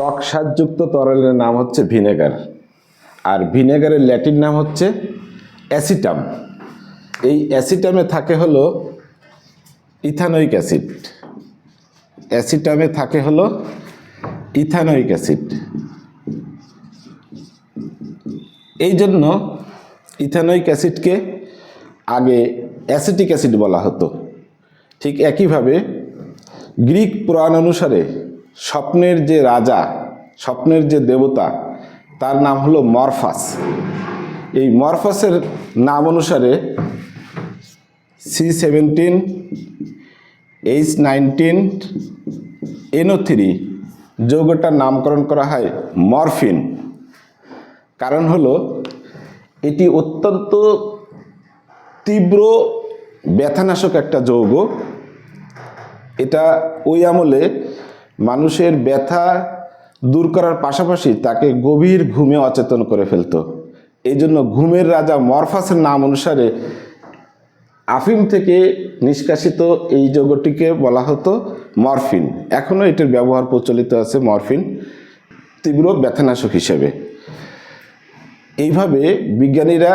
টক স্বাদযুক্ত তরলের নাম হচ্ছে ভিনেগার, আর ভিনেগারের ল্যাটিন নাম হচ্ছে অ্যাসিটাম। এই অ্যাসিটামে থাকে হলো ইথানোয়িক অ্যাসিড। অ্যাসিটামে থাকে হলো ইথানোয়িক অ্যাসিড। এই জন্য ইথানোয়িক অ্যাসিডকে আগে অ্যাসিটিক অ্যাসিড বলা হতো। ঠিক একইভাবে গ্রিক পুরাণ অনুসারে স্বপ্নের যে রাজা, স্বপ্নের যে দেবতা, তার নাম হলো মরফাস। এই মরফাসের নাম অনুসারে C17H19NO3 যৌগটার নামকরণ করা হয় মরফিন। কারণ হলো এটি অত্যন্ত তীব্র ব্যথানাশক একটা যৌগ। এটা ওই আমলে মানুষের ব্যথা দূর করার পাশাপাশি তাকে গভীর ঘুমে অচেতন করে ফেলত। এই জন্য ঘুমের রাজা মরফাসের নাম অনুসারে আফিম থেকে নিষ্কাশিত এই যৌগটিকে বলা হতো মরফিন। এখনও এটির ব্যবহার প্রচলিত আছে, মরফিন তীব্র ব্যথানাশক হিসেবে। এইভাবে বিজ্ঞানীরা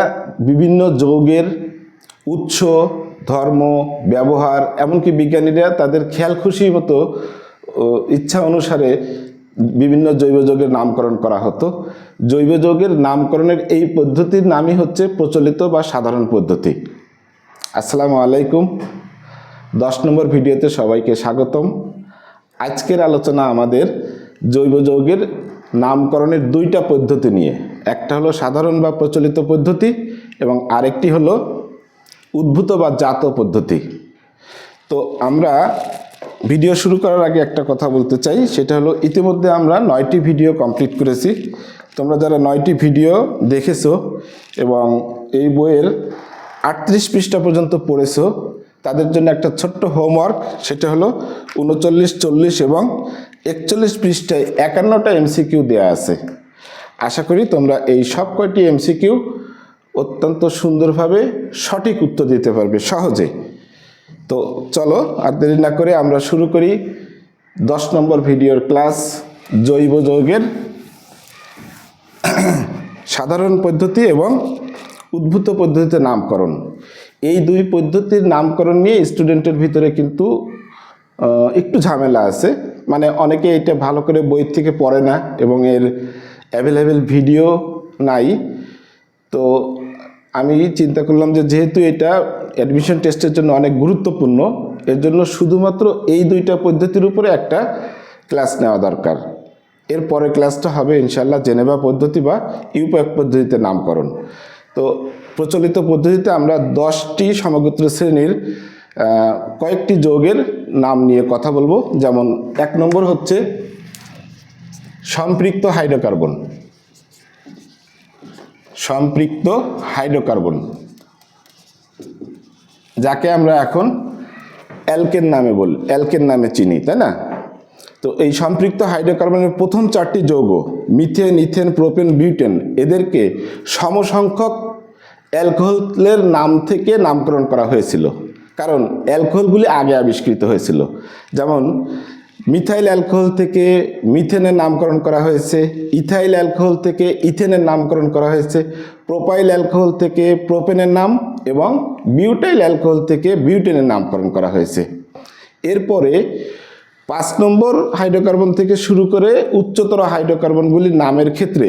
বিভিন্ন যৌগের উৎস, ধর্ম, ব্যবহার, এমনকি বিজ্ঞানীরা তাদের খেয়াল খুশি মতো ইচ্ছা অনুসারে বিভিন্ন জৈব যৌগের নামকরণ করা হতো। জৈব যৌগের নামকরণের এই পদ্ধতির নামই হচ্ছে প্রচলিত বা সাধারণ পদ্ধতি। আসসালামু আলাইকুম। 10 নম্বর ভিডিওতে সবাইকে স্বাগতম। আজকের আলোচনা আমাদের জৈব যৌগের নামকরণের 2টা পদ্ধতি নিয়ে। একটা হলো সাধারণ বা প্রচলিত পদ্ধতি এবং আরেকটি হলো উদ্ভূত বা জাত পদ্ধতি। তো আমরা ভিডিও শুরু করার আগে একটা কথা বলতে চাই, সেটা হলো ইতিমধ্যে আমরা 9টি ভিডিও কমপ্লিট করেছি। তোমরা যারা 9টি ভিডিও দেখেছো এবং এই বইয়ের 38 পৃষ্ঠা পর্যন্ত পড়েছো, তাদের জন্য একটা ছোট্ট হোমওয়ার্ক, সেটা হলো 39, 40 এবং 41 পৃষ্ঠায় 51টা এমসিকিউ দেওয়া আছে। আশা করি তোমরা এই সব কয়টি এমসিকিউ অত্যন্ত সুন্দরভাবে সঠিক উত্তর দিতে পারবে সহজে। তো চলো আর দেরি না করে আমরা শুরু করি 10 নম্বর ভিডিওর ক্লাস, জৈব যৌগের সাধারণ পদ্ধতি এবং উদ্ভূত পদ্ধতিতে নামকরণ। এই 2 পদ্ধতির নামকরণ নিয়ে স্টুডেন্টের ভিতরে কিন্তু একটু ঝামেলা আছে। মানে অনেকে এটা ভালো করে বই থেকে পড়ে না এবং এর অ্যাভেলেবেল ভিডিও নাই। তো আমি চিন্তা করলাম যে যেহেতু এটা অ্যাডমিশন টেস্টের জন্য অনেক গুরুত্বপূর্ণ, এর জন্য শুধুমাত্র এই 2টা পদ্ধতির উপরে একটা ক্লাস নেওয়া দরকার। এর পরে ক্লাসটা হবে ইনশাল্লাহ জেনেভা পদ্ধতি বা ইউপ্যাক পদ্ধতিতে নামকরণ। তো প্রচলিত পদ্ধতিতে আমরা 10টি সমগোত্র শ্রেণীর কয়েকটি যৌগের নাম নিয়ে কথা বলবো। যেমন 1 নম্বর হচ্ছে সম্পৃক্ত হাইড্রোকার্বন। সম্পৃক্ত হাইড্রোকার্বন, যাকে আমরা এখন অ্যালকেন নামে বলি, অ্যালকেন নামে চিনি, তাই না? তো এই সম্পৃক্ত হাইড্রোকার্বনের প্রথম 4টি যৌগ মিথেন, ইথেন, প্রোপেন, বিউটেন, এদেরকে সমসংখ্যক অ্যালকোহলের নাম থেকে নামকরণ করা হয়েছিল, কারণ অ্যালকোহলগুলি আগে আবিষ্কৃত হয়েছিল। যেমন মিথাইল অ্যালকোহল থেকে মিথেনের নামকরণ করা হয়েছে, ইথাইল অ্যালকোহল থেকে ইথেনের নামকরণ করা হয়েছে, প্রোপাইল অ্যালকোহল থেকে প্রোপেনের নাম এবং বিউটাইল অ্যালকোহল থেকে বিউটেনের নামকরণ করা হয়েছে। এরপরে 5 নম্বর হাইড্রোকার্বন থেকে শুরু করে উচ্চতর হাইড্রোকার্বনগুলির নামের ক্ষেত্রে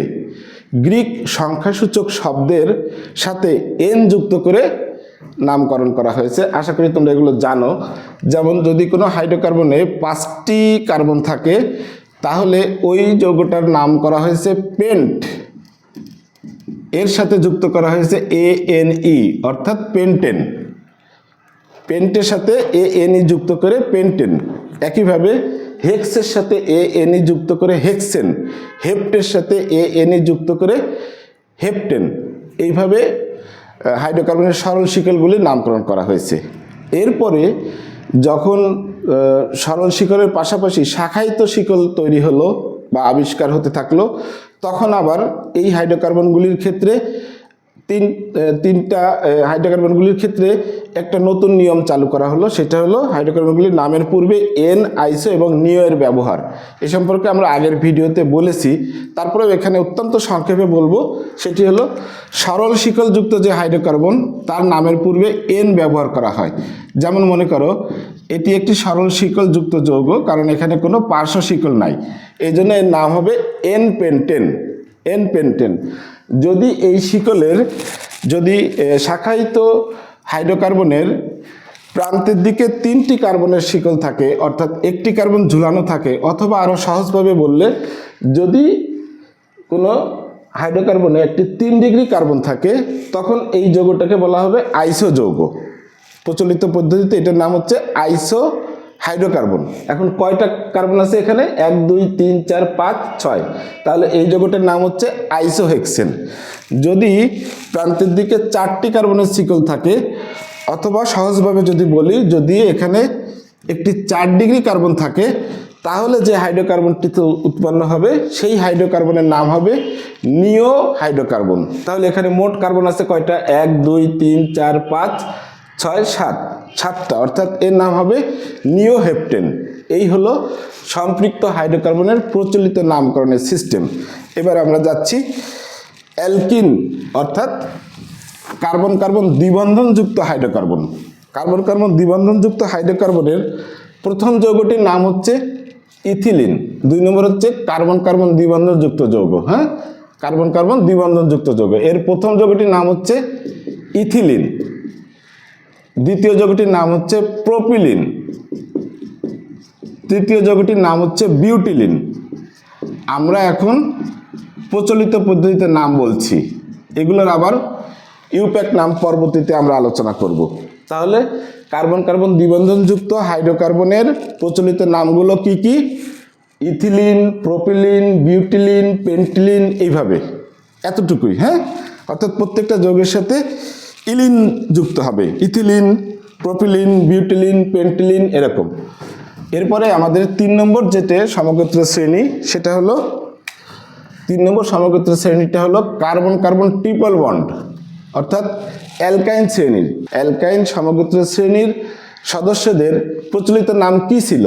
গ্রিক সংখ্যাসূচক শব্দের সাথে এন যুক্ত করে নামকরণ করা হয়েছে। আশা করি তোমরা এগুলো জানো। যেমন যদি কোনো হাইড্রোকার্বনে 5টি কার্বন থাকে, তাহলে ওই যৌগটার নাম করা হয়েছে পেন্ট। এর সাথে যুক্ত করা হয়েছে ANE অর্থাৎ পেন্টেন। পেন্টের সাথে ANE যুক্ত করে পেন্টেন। একইভাবে হেক্সের সাথে ANE যুক্ত করে হেক্সেন, হেপ্টের সাথে ANE যুক্ত করে হেপ্টেন। এইভাবে হাইড্রোকার্বনের সরল শিকলগুলির নামকরণ করা হয়েছে। এরপরে যখন সরল শিকলের পাশাপাশি শাখায়িত শিকল তৈরি হলো বা আবিষ্কার হতে থাকলো, তখন আবার এই হাইড্রোকার্বনগুলির ক্ষেত্রে তিনটা হাইড্রোকার্বনগুলির ক্ষেত্রে একটা নতুন নিয়ম চালু করা হলো, সেটা হলো হাইড্রোকার্বনগুলির নামের পূর্বে এন, আইসো এবং নিও এর ব্যবহার। এ সম্পর্কে আমরা আগের ভিডিওতে বলেছি, তারপরেও এখানে অত্যন্ত সংক্ষেপে বলবো। সেটি হলো সরল শিকলযুক্ত যে হাইড্রোকার্বন তার নামের পূর্বে এন ব্যবহার করা হয়। যেমন মনে করো এটি একটি সরল শিকলযুক্ত যৌগ, কারণ এখানে কোনো পার্শ্ব শিকল নাই, এই জন্য এর নাম হবে এন পেন্টেন। N pentane. যদি এই শিকলের শাখায়িত হাইড্রোকার্বনের প্রান্তের দিকে 3টি কার্বনের শিকল থাকে, অর্থাৎ একটি কার্বন ঝুলানো থাকে, অথবা আরও সহজভাবে বললে যদি কোনো হাইড্রোকার্বনে একটি 3 ডিগ্রি কার্বন থাকে, তখন এই যৌগটাকে বলা হবে আইসো যৌগ। প্রচলিত পদ্ধতিতে এটার নাম হচ্ছে আইসো হাইড্রোকার্বন। এখন কয়টা কার্বন আছে এখানে? 1 2 3 4 5 6। তাহলে এই যৌগটার নাম হচ্ছে আইসোহেক্সেন। যদি প্রান্তের দিকে 4টি কার্বনের শিকল থাকে, অথবা সহজভাবে যদি বলি, যদি এখানে একটি 4 ডিগ্রি কার্বন থাকে, তাহলে যে হাইড্রোকার্বনটি উৎপন্ন হবে সেই হাইড্রোকার্বনের নাম হবে নিও হাইড্রোকার্বন। তাহলে এখানে মোট কার্বন আছে কয়টা? 1 2 3 4 5 6 7, 7টা, অর্থাৎ এর নাম হবে নিওহেপ্টেন। এই হলো সম্পৃক্ত হাইড্রোকার্বনের প্রচলিত নামকরণের সিস্টেম। এবার আমরা যাচ্ছি অ্যালকিন, অর্থাৎ কার্বন কার্বন দ্বিবন্ধনযুক্ত হাইড্রোকার্বন। কার্বন কার্বন দ্বিবন্ধনযুক্ত হাইড্রোকার্বনের প্রথম যৌগটির নাম হচ্ছে ইথিলিন। 2 নম্বর হচ্ছে কার্বন কার্বন দ্বিবন্ধনযুক্ত যৌগ। হ্যাঁ, কার্বন কার্বন দ্বিবন্ধনযুক্ত যৌগ। এর প্রথম যৌগটির নাম হচ্ছে ইথিলিন। দ্বিতীয় যৌগটির নাম হচ্ছে প্রোপিলিন। তৃতীয় যৌগটির নাম হচ্ছে বিউটিলিন। আমরা এখন প্রচলিত পদ্ধতিতে নাম বলছি, এগুলোর আবার ইউপ্যাক নাম পরবর্তীতে আমরা আলোচনা করব। তাহলে কার্বন কার্বন দ্বিবন্ধনযুক্ত হাইড্রোকার্বনের প্রচলিত নামগুলো কি কি? ইথিলিন, প্রোপিলিন, বিউটিলিন, পেন্টিলিন, এইভাবে, এতটুকুই। হ্যাঁ, অর্থাৎ প্রত্যেকটা যৌগের সাথে ইলিন যুক্ত হবে। ইথিলিন, প্রোপিলিন, বিউটিলিন, পেন্টিলিন, এরকম। এরপরে আমাদের 3 নম্বর যেটা সমগোত্র শ্রেণী, সেটা হলো 3 নম্বর সমগোত্র শ্রেণীটা হলো কার্বন কার্বন ট্রিপল বন্ড, অর্থাৎ অ্যালকাইন শ্রেণীর। অ্যালকাইন সমগোত্র শ্রেণীর সদস্যদের প্রচলিত নাম কি ছিল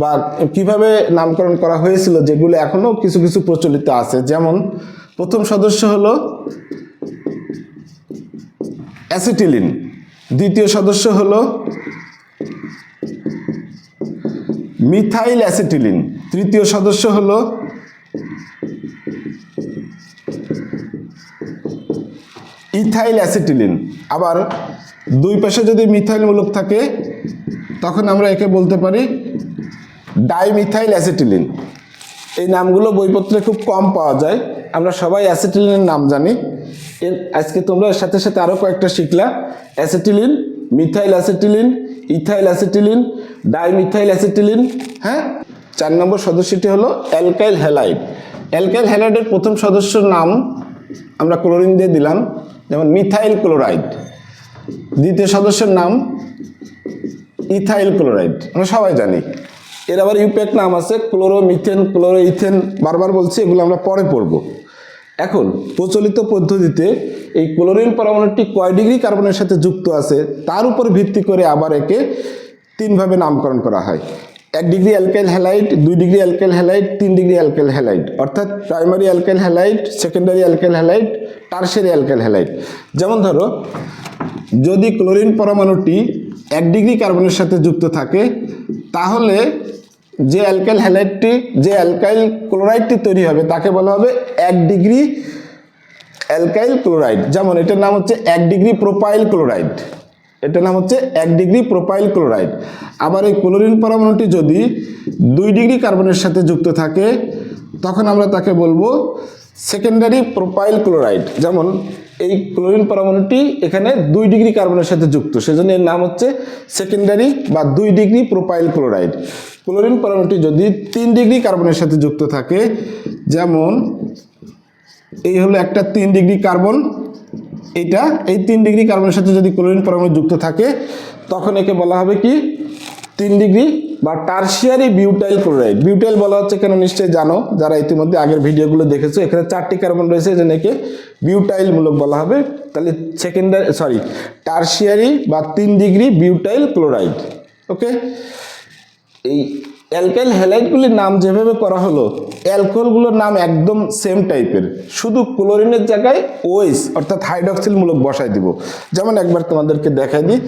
বা কিভাবে নামকরণ করা হয়েছিল, যেগুলো এখনও কিছু কিছু প্রচলিত আছে। যেমন প্রথম সদস্য হলো অ্যাসিটিলিন, দ্বিতীয় সদস্য হলো মিথাইল অ্যাসিটিলিন, তৃতীয় সদস্য হলো ইথাইল অ্যাসিটিলিন। আবার দুই পাশে যদি মিথাইল মূলক থাকে, তখন আমরা একে বলতে পারি ডাইমিথাইল অ্যাসিটিলিন। এই নামগুলো বইপত্রে খুব কম পাওয়া যায়, আমরা সবাই অ্যাসিটিলিনের নাম জানি। আজকে তোমরা এর সাথে সাথে আরও কয়েকটা শিখলা: acetylene, methyl acetylene, ethyl acetylene, dimethyl acetylene. হ্যাঁ, 4 নম্বর সদস্যটি হলো অ্যালকাইল হ্যালাইড। অ্যালকাইল হ্যালাইডের প্রথম সদস্যর নাম আমরা ক্লোরিন দিয়ে দিলাম, যেমন মিথাইল ক্লোরাইড। দ্বিতীয় সদস্যের নাম ইথাইল ক্লোরাইড, আমরা সবাই জানি। এর আবার ইউপ্যাক নাম আছে, ক্লোরোমিথেন, ক্লোরোইথেন, বারবার বলছি, এগুলো আমরা পরে পড়ব। এখন প্রচলিত পদ্ধতিতে এই ক্লোরিন পরমাণুটি কয় ডিগ্রি কার্বনের সাথে যুক্ত আছে তার উপর ভিত্তি করে আবার একে 3 ভাবে নামকরণ করা হয়। 1 degree alkyl halide, 2 degree alkyl halide, 3 degree alkyl halide, অর্থাৎ primary alkyl halide, secondary alkyl halide, tertiary alkyl halide. যেমন ধরো, যদি ক্লোরিন পরমাণুটি 1 ডিগ্রি কার্বনের সাথে যুক্ত থাকে, তাহলে যে অ্যালকাইল হ্যালাইডটি, যে অ্যালকাইল ক্লোরাইডটি তৈরি হবে তাকে বলা হবে 1 ডিগ্রি অ্যালকাইল ক্লোরাইড। যেমন এটার নাম হচ্ছে 1 ডিগ্রি প্রোপাইল ক্লোরাইড। এটার নাম হচ্ছে 1 ডিগ্রি প্রোপাইল ক্লোরাইড। আবার এই ক্লোরিন পরমাণুটি যদি 2 ডিগ্রি কার্বনের সাথে যুক্ত থাকে, তখন আমরা তাকে বলবো সেকেন্ডারি প্রোপাইল ক্লোরাইড। যেমন এই ক্লোরিন পরমাণুটি এখানে 2 ডিগ্রি কার্বনের সাথে যুক্ত, সেজন্য এর নাম হচ্ছে সেকেন্ডারি বা 2 ডিগ্রি প্রোপাইল ক্লোরাইড। ক্লোরিন পরমাণুটি যদি 3 ডিগ্রি কার্বনের সাথে যুক্ত থাকে, যেমন এই হলো একটা 3 ডিগ্রি কার্বন, এই 3 ডিগ্রি কার্বনের সাথে যদি ক্লোরিন পরমাণু যুক্ত থাকে, তখন একে বলা হবে কি 3 ডিগ্রি বা টারশিয়ারি বিউটাইল ক্লোরাইড। বিউটাইল বলা হচ্ছে কেন নিশ্চয়ই জানো যারা ইতিমধ্যে আগের ভিডিওগুলো দেখেছো, এখানে 4টি কার্বন রয়েছে, যেন একে বিউটাইল মূলক বলা হবে। তাহলে টারশিয়ারি বা 3 ডিগ্রি বিউটাইল ক্লোরাইড। ওকে, এই অ্যালকাইল হ্যালাইডগুলির নাম যেভাবে করা হলো, অ্যালকোহলগুলোর নাম একদম সেম টাইপের, শুধু ক্লোরিনের জায়গায় ওএইচ অর্থাৎ হাইড্রক্সিল মূলক বসাই দিব। যেমন একবার তোমাদেরকে দেখাই দিই,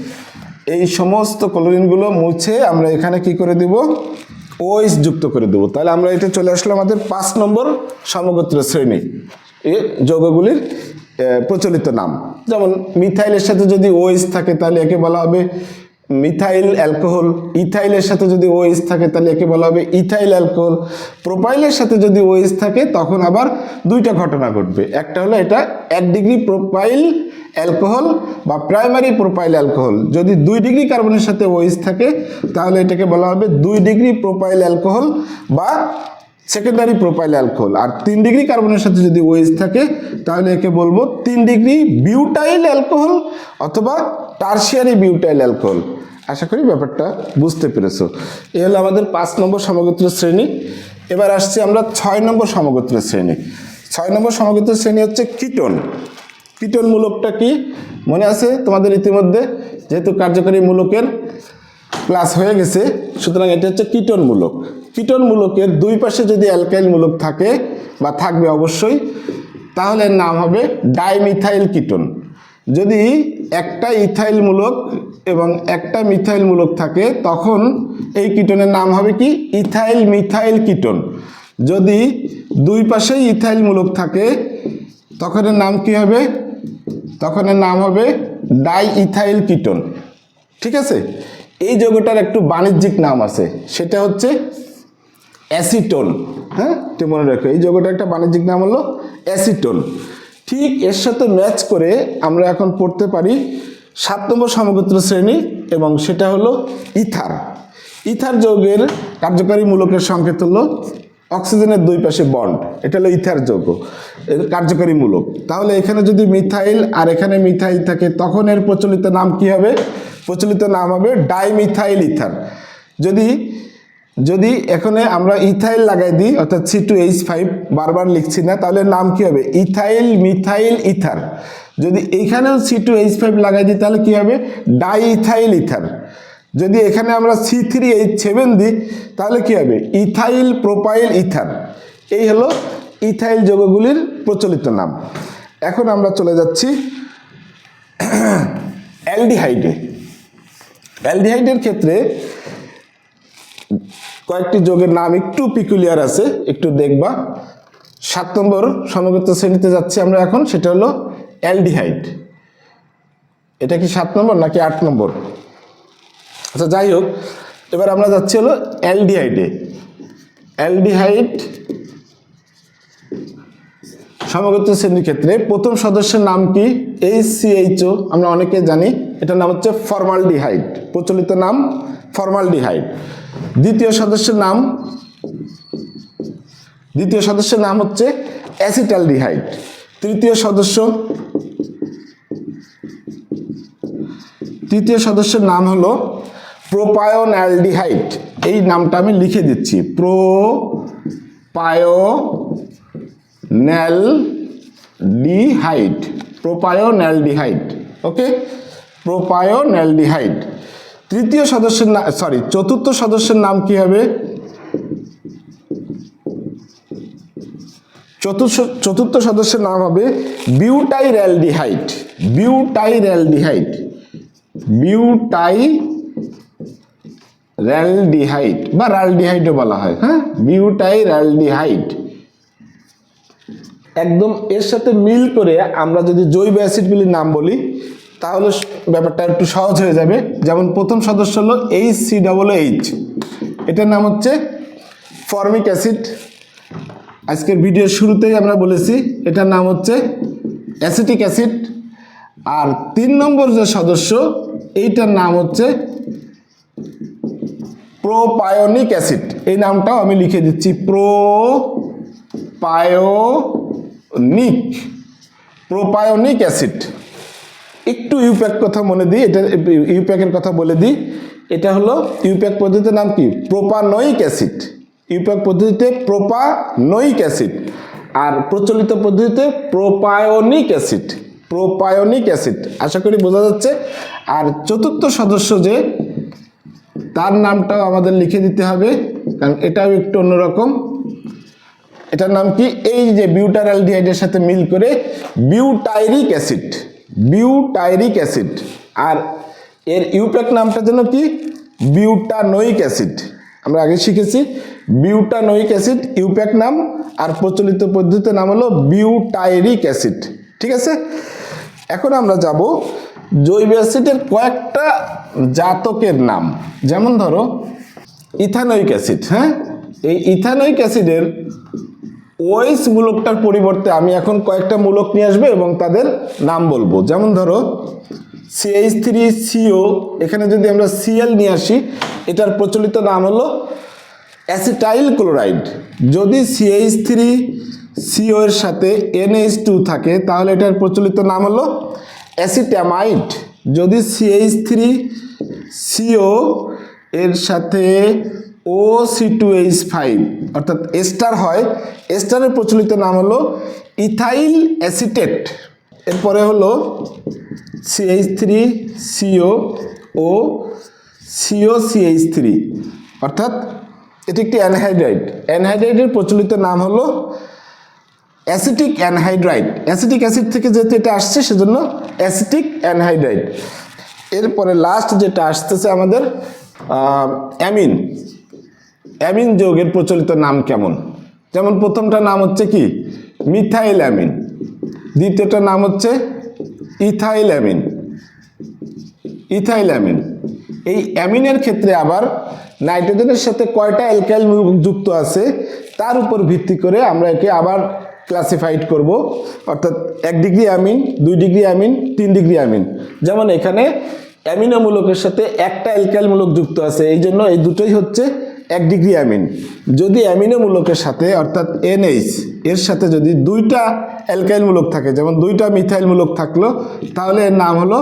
এই সমস্ত ক্লোরিনগুলো মুছে আমরা এখানে কি করে দিব, ওএইচ যুক্ত করে দেব। তাহলে আমরা এটা চলে আসলো আমাদের 5 নম্বর সমগোত্র শ্রেণী, এই যৌগগুলির প্রচলিত নাম। যেমন মিথাইলের সাথে যদি ওএইচ থাকে তাহলে একে বলা হবে মিথাইল অ্যালকোহল, ইথাইলের সাথে যদি ওএইচ থাকে তাহলে একে বলা হবে ইথাইল অ্যালকোহল। প্রোপাইলের সাথে যদি ওএইচ থাকে তখন আবার দুইটা ঘটনা ঘটবে, একটা হলো এটা 1 ডিগ্রি প্রোপাইল অ্যালকোহল বা প্রাইমারি প্রোপাইল অ্যালকোহল। যদি 2 ডিগ্রি কার্বনের সাথে ওএইচ থাকে তাহলে এটাকে বলা হবে 2 ডিগ্রি প্রোপাইল অ্যালকোহল বা সেকেন্ডারি প্রোপাইল অ্যালকোহল। আর 3 ডিগ্রি কার্বনের সাথে যদি ওএইচ থাকে তাহলে একে বলবো 3 ডিগ্রি বিউটাইল অ্যালকোহল অথবা টারশিয়ারি বিউটাইল অ্যালকোহল। আশা করি ব্যাপারটা বুঝতে পেরেছো। এই হলো আমাদের 5 নম্বর সমগোত্র শ্রেণী। এবার আসছি আমরা 6 নম্বর সমগোত্র শ্রেণী। 6 নম্বর সমগোত্র শ্রেণী হচ্ছে কিটোন। কিটোন মূলকটা কি মনে আছে তোমাদের ইতিমধ্যে? যেহেতু কার্যকরী মূলকের ক্লাস হয়ে গেছে, সুতরাং এটা হচ্ছে কিটোন মূলক। কিটোন মূলকের দুই পাশে যদি অ্যালকাইল মূলক থাকে বা থাকবে অবশ্যই, তাহলে এর নাম হবে ডাইমিথাইল কিটোন। যদি একটা ইথাইল মূলক এবং একটা মিথাইল মূলক থাকে তখন এই কিটোনের নাম হবে কি, ইথাইল মিথাইল কিটোন। যদি দুই পাশেই ইথাইল মূলক থাকে তখন এর নাম কি হবে, তখন এর নাম হবে ডাই ইথাইল কিটোন। ঠিক আছে, এই যৌগটার একটু বাণিজ্যিক নাম আছে, সেটা হচ্ছে অ্যাসিটোন। হ্যাঁ, এটা মনে রাখো, এই যৌগটার একটা বাণিজ্যিক নাম হলো অ্যাসিটোন। ঠিক এর সাথে ম্যাচ করে আমরা এখন পড়তে পারি 7 নম্বর সমগোত্র শ্রেণী, এবং সেটা হলো ইথার। ইথার যৌগের কার্যকারী মূলকের সংকেত হলো অক্সিজেনের দুই পাশে বন্ড, এটা হলো ইথার যৌগ, এর কার্যকারী মূলক। তাহলে এখানে যদি মিথাইল আর এখানে মিথাইল থাকে তখন এর প্রচলিত নাম কি হবে? প্রচলিত নাম হবে ডাইমিথাইল ইথার। যদি এখানে আমরা ইথাইল লাগাই দিই অর্থাৎ C2H5, বারবার লিখছি না, তাহলে নাম কি হবে? Ethyl methyl ether. যদি এইখানেও C2H5 লাগাই দিই তাহলে কি হবে? Die ethyl ether. যদি এখানে আমরা C3H7 দিই তাহলে কি হবে? Ethyl propyl ether. এই হলো ইথাইল যৌগগুলির প্রচলিত নাম। এখন আমরা চলে যাচ্ছি অ্যালডিহাইডে। অ্যালডিহাইডের ক্ষেত্রে কয়েকটি যৌগের নাম একটু পিকুলিয়ার আছে, একটু দেখবা। 7 নম্বর সমগোত্র শ্রেণীতে যাচ্ছি আমরা এখন, সেটা হলো অ্যালডিহাইড। এটা কি 7 নম্বর নাকি 8 নম্বর? আচ্ছা যাই হোক, এবার আমরা যাচ্ছি হলো অ্যালডিহাইডে। অ্যালডিহাইড সমগোত্র শ্রেণীর ক্ষেত্রে প্রথম সদস্যের নাম কি? HCHO, আমরা অনেকে জানি, এটার নাম হচ্ছে ফর্মালডিহাইড, প্রচলিত নাম ফর্মালডিহাইড। দ্বিতীয় সদস্যের নাম হচ্ছে অ্যাসিটালডিহাইড। তৃতীয় সদস্যের নাম হলো প্রোপায়োনালডিহাইড। এই নামটা আমি লিখে দিচ্ছি, প্রোপায়োনালডিহাইড। ওকে, প্রোপায়োনালডিহাইড। চতুর্থ সদস্যের নাম কি হবে? চতুর্থ সদস্যের নাম হবে বিউটাইরালডিহাইড। বিউটাইরালডিহাইড বা রালডিহাইডও বলা হয়। হ্যাঁ, বিউটাইরালডিহাইড। একদম এর সাথে মিল করে আমরা যদি জৈব অ্যাসিডগুলির নাম বলি তাহলে ব্যাপারটা একটু সহজ হয়ে যাবে। যেমন প্রথম সদস্য হলো HCOOH, এটার নাম হচ্ছে ফর্মিক অ্যাসিড। আজকের ভিডিওর শুরুতেই আমরা বলেছি এটার নাম হচ্ছে অ্যাসিটিক অ্যাসিড। আর 3 নম্বর যে সদস্য, এইটার নাম হচ্ছে প্রোপায়োনিক অ্যাসিড। এই নামটাও আমি লিখে দিচ্ছি, প্রোপায়োনিক অ্যাসিড। একটু ইউপ্যাক কথা মনে দিই, এটা ইউপ্যাকের কথা বলে দিই। এটা হলো ইউপ্যাক পদ্ধতির নাম কি? Propanoic acid. ইউপ্যাক পদ্ধতিতে প্রোপানোয়িক অ্যাসিড, আর প্রচলিত পদ্ধতিতে প্রোপায়নিক অ্যাসিড। প্রোপায়নিক অ্যাসিড, আশা করি বোঝা যাচ্ছে। আর চতুর্থ সদস্য যে, তার নামটাও আমাদের লিখে দিতে হবে, কারণ এটাও একটু অন্যরকম। এটার নাম কি? এই যে বিউটারঅ্যালডিহাইডের সাথে মিল করে বিউটাইরিক অ্যাসিড। Butyric acid. আর এর ইউপ্যাক নামটা যেন কি? Butanoic acid. আমরা আগে শিখেছি বিউটানোয়িক অ্যাসিড ইউপ্যাক নাম, আর প্রচলিত পদ্ধতির নাম হলো বিউটাইরিক অ্যাসিড। ঠিক আছে, এখন আমরা যাব জৈব অ্যাসিডের কয়েকটা জাতকের নাম। যেমন ধরো ইথানোয়িক অ্যাসিড। হ্যাঁ, এই ইথানোয়িক অ্যাসিডের ওএইচ মূলকটার পরিবর্তে আমি এখন কয়েকটা মূলক নিয়ে আসবো এবং তাদের নাম বলবো। যেমন ধরো CH3CO, এখানে যদি আমরা Cl নিয়ে আসি, এটার প্রচলিত নাম হলো অ্যাসিটাইল ক্লোরাইড। যদি CH3CO এর সাথে NH2 থাকে তাহলে এটার প্রচলিত নাম হলো অ্যাসিটামাইড। যদি CH3CO এর সাথে OC2H5 অর্থাৎ এস্টার হয়, এস্টারের প্রচলিত নাম হলো ইথাইল অ্যাসিটেট। এরপরে হলো CH3CO ও COCH3 অর্থাৎ এটি একটি অ্যানহাইড্রাইড। অ্যানহাইড্রাইডের প্রচলিত নাম হলো অ্যাসিটিক অ্যানহাইড্রাইড। অ্যাসিটিক অ্যাসিড থেকে যেহেতু এটা আসছে সেজন্য অ্যাসিটিক অ্যানহাইড্রাইড। এরপরে লাস্ট যেটা আসতেছে আমাদের অ্যামিন। অ্যামিন যৌগের প্রচলিত নাম কেমন? যেমন প্রথমটা নাম হচ্ছে কি? Methyl amine. দ্বিতীয়টার নাম হচ্ছে ইথাইল অ্যামিন। Ethyl amine. এই অ্যামিনের ক্ষেত্রে আবার নাইট্রোজেনের সাথে কয়টা অ্যালকাইল যুক্ত আছে তার উপর ভিত্তি করে আমরা একে আবার ক্লাসিফাইড করব, অর্থাৎ 1 degree amine, 2 degree amine, 3 degree amine. যেমন এখানে অ্যামিনো মূলকের সাথে একটা অ্যালকাইল মূলক যুক্ত আছে, এই জন্য এই দুটোই হচ্ছে 1 ডিগ্রি অ্যামিন। যদি অ্যামিনো মূলকের সাথে অর্থাৎ NH এর সাথে যদি 2টা অ্যালকাইল মূলক থাকে, যেমন 2টা মিথাইল মূলক থাকলো, তাহলে এর নাম হলো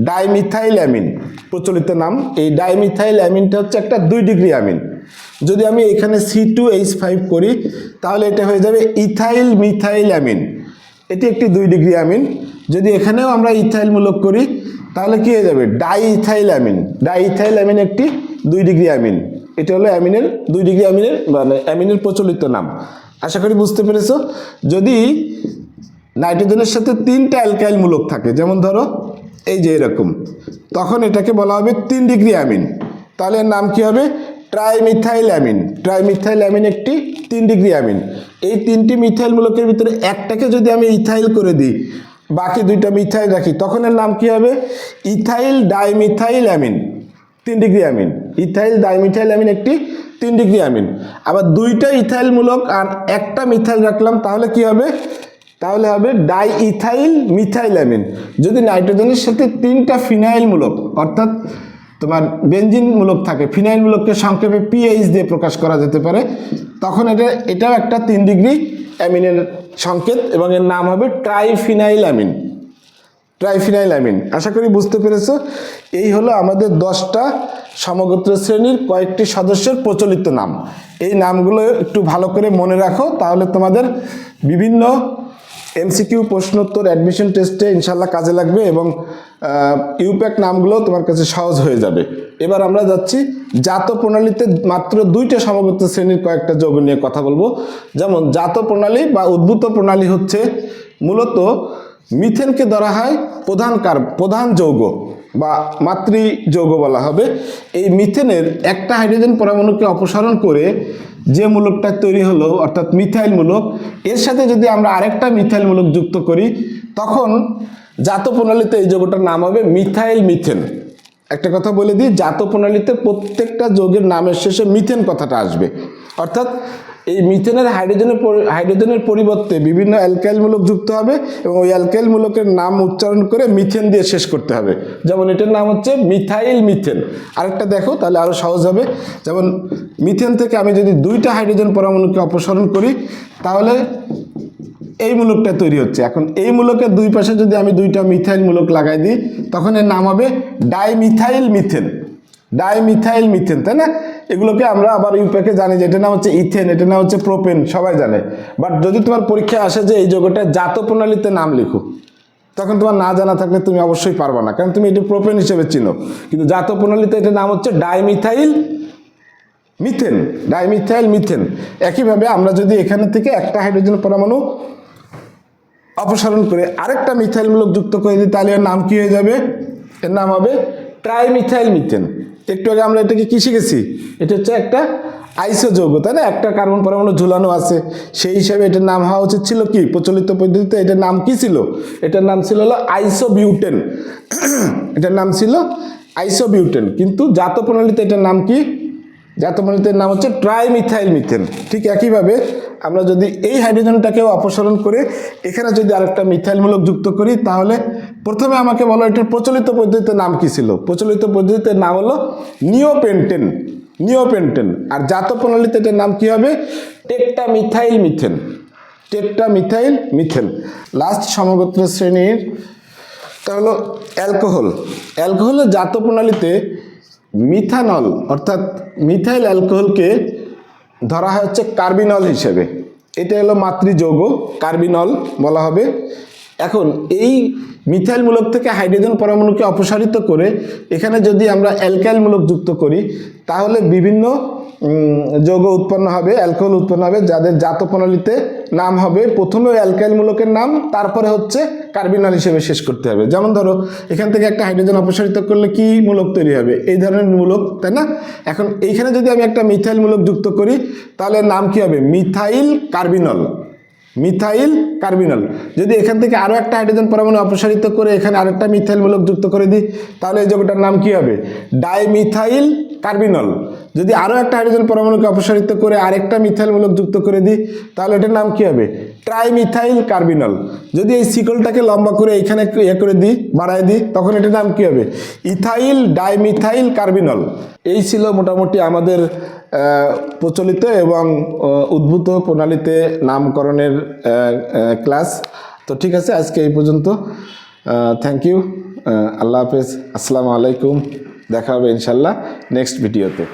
ডাইমিথাইল অ্যামিন। প্রচলিত নাম এই ডাইমিথাইল অ্যামিনটা হচ্ছে একটা 2 ডিগ্রি অ্যামিন। যদি আমি এখানে C2H5 করি তাহলে এটা হয়ে যাবে ইথাইল মিথাইল অ্যামিন। এটি একটি 2 ডিগ্রি অ্যামিন। যদি এখানেও আমরা ইথাইল মূলক করি তাহলে কি হয়ে যাবে? Diethyl amine. ডাইইথাইল অ্যামিন একটি 2 ডিগ্রি অ্যামিন। এটা হলো অ্যামিনের 2 ডিগ্রি অ্যামিনের মানে অ্যামিনের প্রচলিত নাম। আশা করি বুঝতে পেরেছো। যদি নাইট্রোজেনের সাথে 3টা অ্যালকাইল মূলক থাকে, যেমন ধরো এই যে এরকম, তখন এটাকে বলা হবে 3 ডিগ্রি অ্যামিন। তাহলে এর নাম কি হবে? Trimethyl amine. ট্রাইমিথাইল অ্যামিন একটি 3 ডিগ্রি অ্যামিন। এই 3টি মিথাইল মূলকের ভিতরে একটাকে যদি আমি ইথাইল করে দিই, বাকি 2টা মিথাইল রাখি, তখন এর নাম কি হবে? Ethyl dimethyl amine. 3 degree amine. Ethyl dimethyl amine একটি 3 ডিগ্রি অ্যামিন। আবার 2টা ইথাইল মূলক আর একটা মিথাইল রাখলাম, তাহলে কি হবে? তাহলে হবে ডাইইথাইল মিথাইল অ্যামিন। যদি নাইট্রোজেনের সাথে 3টা ফিনাইল মূলক অর্থাৎ তোমার বেনজিন মূলক থাকে, ফিনাইল মূলককে সংক্ষেপে PH দিয়ে প্রকাশ করা যেতে পারে, তখন এটাও একটা 3 ডিগ্রি অ্যামিনের সংকেত এবং এর নাম হবে ট্রাইফিনাইল অ্যামিন। ট্রাইফিনাইল অ্যামিন। আশা করি বুঝতে পেরেছো। এই হলো আমাদের 10টা সমগোত্র শ্রেণীর কয়েকটি সদস্যের প্রচলিত নাম। এই নামগুলো একটু ভালো করে মনে রাখো, তাহলে তোমাদের বিভিন্ন MCQ প্রশ্নোত্তর অ্যাডমিশন টেস্টে ইনশাল্লাহ কাজে লাগবে এবং ইউপ্যাক নামগুলো তোমার কাছে সহজ হয়ে যাবে। এবার আমরা যাচ্ছি জাত প্রণালীতে মাত্র 2টা সমগোত্র শ্রেণীর কয়েকটা যৌগ নিয়ে কথা বলবো। যেমন জাত প্রণালী বা উদ্ভূত প্রণালী হচ্ছে মূলত মিথেনকে ধরা হয় প্রধান যৌগ বা মাতৃ যৌগ বলা হবে। এই মিথেনের একটা হাইড্রোজেন পরমাণুকে অপসারণ করে যে মূলকটা তৈরি হলো অর্থাৎ মিথাইল মূলক, এর সাথে যদি আমরা আরেকটা মিথাইল মূলক যুক্ত করি, তখন জাত প্রণালীতে এই যৌগটার নাম হবে মিথাইল মিথেন। একটা কথা বলে দিই, জাত প্রণালীতে প্রত্যেকটা যৌগের নামের শেষে মিথেন কথাটা আসবে। অর্থাৎ এই মিথেনের হাইড্রোজেনের পরিবর্তে বিভিন্ন অ্যালকাইল মূলক যুক্ত হবে এবং ওই অ্যালকাইল মূলকের নাম উচ্চারণ করে মিথেন দিয়ে শেষ করতে হবে। যেমন এটার নাম হচ্ছে মিথাইল মিথেন। আরেকটা দেখো, তাহলে আরও সহজ হবে। যেমন মিথেন থেকে আমি যদি 2টা হাইড্রোজেন পরমাণুকে অপসারণ করি, তাহলে এই মূলকটা তৈরি হচ্ছে। এখন এই মূলকের 2 পাশে যদি আমি 2টা মিথাইল মূলক লাগাই দিই, তখন এর নাম হবে ডাইমিথাইল মিথেন। ডাইমিথাইল মিথেন, তাই না? এগুলোকে আমরা আবার ইউপ্যাকে জানি যে এটা নাম হচ্ছে ইথেন, এটা নাম হচ্ছে প্রোপেন, সবাই জানে। বাট যদি তোমার পরীক্ষায় আসে যে এই যৌগটা জাত প্রণালীতে নাম লিখো, তখন তোমার না জানা থাকলে তুমি অবশ্যই পারবা না, কারণ তুমি এটা প্রোপেন হিসেবে চিনো, কিন্তু জাত প্রণালীতে এটার নাম হচ্ছে ডাইমিথাইল মিথেন, ডাইমিথাইল মিথেন। একইভাবে আমরা যদি এখানে থেকে একটা হাইড্রোজেন পরমাণু অপসারণ করে আরেকটা মিথাইলমূলক যুক্ত করে দিই, তাহলে এর নাম কি হয়ে যাবে? এর নাম হবে ট্রাইমিথাইল মিথেন। একটু আগে আমরা এটাকে কি শিখেছি? এটা হচ্ছে একটা আইসো যৌগ, তাই না? একটা কার্বন পরমাণু ঝুলানো আছে, সেই হিসাবে এটার নাম হওয়া উচিত ছিল কি প্রচলিত পদ্ধতিতে? এটার নাম কি ছিল? এটার নাম ছিল হলো আইসোবিউটেন। এটার নাম ছিল আইসোবিউটেন, কিন্তু জাত প্রণালীতে এটার নাম কি? জাত প্রণালীতে নাম হচ্ছে ট্রাইমিথাইল মিথেন। ঠিক একইভাবে আমরা যদি এই হাইড্রোজেনটাকেও অপসারণ করে এখানে যদি আরেকটা মিথাইলমূলক যুক্ত করি, তাহলে প্রথমে আমাকে বলো এটার প্রচলিত পদ্ধতিতে নাম কি ছিল? প্রচলিত পদ্ধতিতে নাম হলো নিওপেন্টেন, নিওপেন্টেন। আর জাত প্রণালীতে এটার নাম কি হবে? টেট্রামিথাইল মিথেন, টেট্রামিথাইল মিথেন। লাস্ট সমগোত্র শ্রেণীর তা হলো অ্যালকোহল। অ্যালকোহলের জাত প্রণালীতে মিথানল অর্থাৎ মিথাইল অ্যালকোহলকে ধরা হয় হচ্ছে কার্বিনল হিসেবে। এটা হলো মাতৃযৌগ, কার্বিনল বলা হবে। এখন এই মিথাইলমূলক থেকে হাইড্রোজেন পরমাণুকে অপসারিত করে এখানে যদি আমরা অ্যালকাইলমূলক যুক্ত করি, তাহলে বিভিন্ন যৌগ উৎপন্ন হবে, অ্যালকোহল উৎপন্ন হবে, যাদের জাত প্রণালীতে নাম হবে প্রথমে অ্যালকাইল মূলকের নাম, তারপরে হচ্ছে কার্বিনল হিসেবে শেষ করতে হবে। যেমন ধরো এখান থেকে একটা হাইড্রোজেন অপসারিত করলে কি মূলক তৈরি হবে? এই ধরনের মূলক, তাই না? এখন এইখানে যদি আমি একটা মিথাইল মূলক যুক্ত করি, তাহলে নাম কি হবে? Methyl carbinol, methyl carbinol. যদি এখান থেকে আরও একটা হাইড্রোজেন পরমাণু অপসারিত করে এখানে আরেকটা মিথাইল মূলক যুক্ত করে দিই, তাহলে এই যৌগটার নাম কি হবে? Dimethyl carbinol. যদি আরও একটা হাইড্রোজেন পরমাণুকে অপসারিত করে আরেকটা মিথাইল মূলক যুক্ত করে দিই, তাহলে এটার নাম কি হবে? Trimethyl carbinol. যদি এই শিকলটাকে লম্বা করে এখানে ইয়ে করে দিই, বাড়ায় দিই, তখন এটার নাম কি হবে? Ethyl dimethyl carbinol. এই ছিল মোটামুটি আমাদের প্রচলিত এবং উদ্ভূত প্রণালীতে নামকরণের ক্লাস। তো ঠিক আছে, আজকে এই পর্যন্ত। থ্যাংক ইউ, আল্লাহ হাফেজ, আসসালামু আলাইকুম। দেখা হবে ইনশাল্লাহ নেক্সট ভিডিওতে।